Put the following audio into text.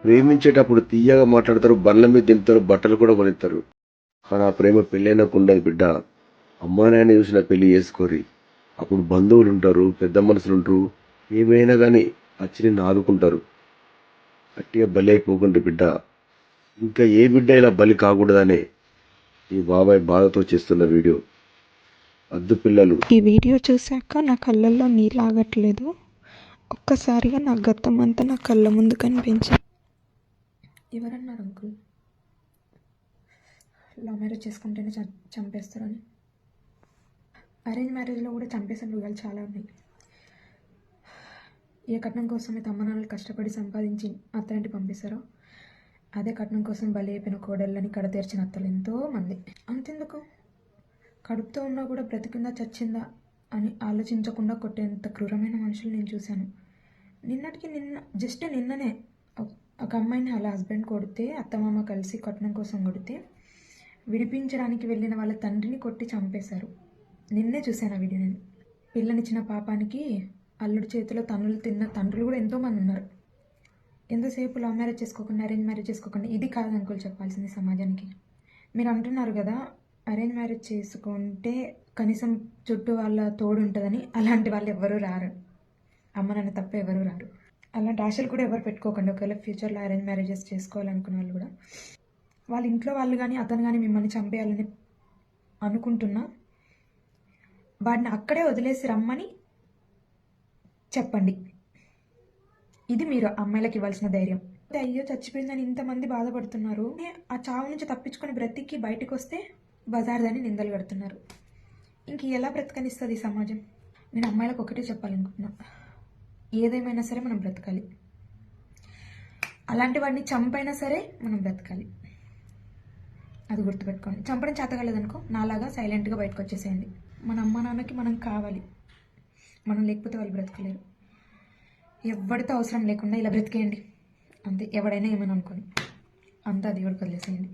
ప్రేమించేటప్పుడు తీయగా మాట్లాడతారు, బండ్ల మీద దింపుతారు, బట్టలు కూడా కొనిస్తారు. కానీ ఆ ప్రేమ పెళ్ళైనాక ఉండదు బిడ్డ. అమ్మా నాయన చూసిన పెళ్లి చేసుకోరి. అప్పుడు బంధువులు ఉంటారు, పెద్ద మనుషులు ఉంటారు, ఏమైనా కానీ వచ్చి నిన్ను ఆదుకుంటారు. గట్టిగా బలి అయిపోకండి బిడ్డ. ఇంకా ఏ బిడ్డ ఇలా బలి కాకూడదనే ఈ బాబాయ్ బాధతో చేస్తున్న వీడియో. అద్దు పిల్లలు. ఈ వీడియో చూశాక నా కళ్ళల్లో నీళ్ళు ఆగట్లేదు. ఒక్కసారిగా నా గతం అంతా నా కళ్ళ ముందు కనిపించింది. ఎవరన్నారు అంకుల్ లవ్ మ్యారేజ్ చేసుకుంటేనే చంపేస్తారని? అరేంజ్ మ్యారేజ్లో కూడా చంపేసిన మృగాలు చాలా ఉన్నాయి. ఏ కట్నం కోసమే తమ్మనాన్నలు కష్టపడి సంపాదించి అత్తలంటి పంపిస్తారో అదే కట్నం కోసం బలి అయిపోయిన కోడళ్ళని కడతీర్చిన అత్తలు ఎంతోమంది. అంతెందుకు, కడుపుతో ఉన్నా కూడా బ్రతికిందా చచ్చిందా అని ఆలోచించకుండా కొట్టేంత క్రూరమైన మనుషులు నేను చూశాను. నిన్ననే ఒక అమ్మాయిని అలా హస్బెండ్ కొడితే, అత్తమామ కలిసి కట్నం కోసం కొడితే విడిపించడానికి వెళ్ళిన వాళ్ళ తండ్రిని కొట్టి చంపేశారు. నిన్నే చూశాను ఆ వీడియో. నేను పిల్లనిచ్చిన పాపానికి అల్లుడి చేతిలో తన్నులు తిన్న తండ్రులు కూడా ఎంతోమంది ఉన్నారు. ఎంతసేపు లవ్ మ్యారేజ్ చేసుకోకుండా అరేంజ్ మ్యారేజ్ చేసుకోకుండా, ఇది కాదు అంకుల్ చెప్పాల్సింది సమాజానికి. మీరు అంటున్నారు కదా అరేంజ్ మ్యారేజ్ చేసుకుంటే కనీసం చుట్టూ వాళ్ళ తోడు ఉంటుందని. అలాంటి వాళ్ళు ఎవరూ రారు, అమ్మ నాన్న తప్ప ఎవరూ రారు. అలాంటి ఆశలు కూడా ఎవరు పెట్టుకోకండి. ఒకవేళ ఫ్యూచర్లో అరేంజ్ మ్యారేజెస్ చేసుకోవాలనుకున్న వాళ్ళు కూడా, వాళ్ళ ఇంట్లో వాళ్ళు కానీ అతను కానీ మిమ్మల్ని చంపేయాలని అనుకుంటున్నా వాడిని అక్కడే వదిలేసి రమ్మని చెప్పండి. ఇది మీరు అమ్మాయిలకు ఇవ్వాల్సిన ధైర్యం. అయ్యో చచ్చిపోయిందని ఇంతమంది బాధపడుతున్నారు, ఆ చావు నుంచి తప్పించుకొని బ్రతికి బయటకు వస్తే బజార్దని నిందలు కడుతున్నారు. ఇంక ఎలా బ్రతకనిస్తుంది ఈ సమాజం? నేను అమ్మాయిలకు ఒకటే చెప్పాలనుకుంటున్నా, ఏదేమైనా సరే మనం బ్రతకాలి. అలాంటి వాడిని చంపైనా సరే మనం బ్రతకాలి, అది గుర్తుపెట్టుకోండి. చంపడం చేతగలేదనుకో నాలాగా సైలెంట్గా బయటకు వచ్చేసేయండి. మన అమ్మ నాన్నకి మనం కావాలి, మనం లేకపోతే వాళ్ళు బ్రతకలేరు. ఎవరితో అవసరం లేకుండా ఇలా బ్రతికేయండి అంతే. ఎవడైనా ఏమైనా అనుకోని అంతా దేవుడికి వదిలేసేయండి.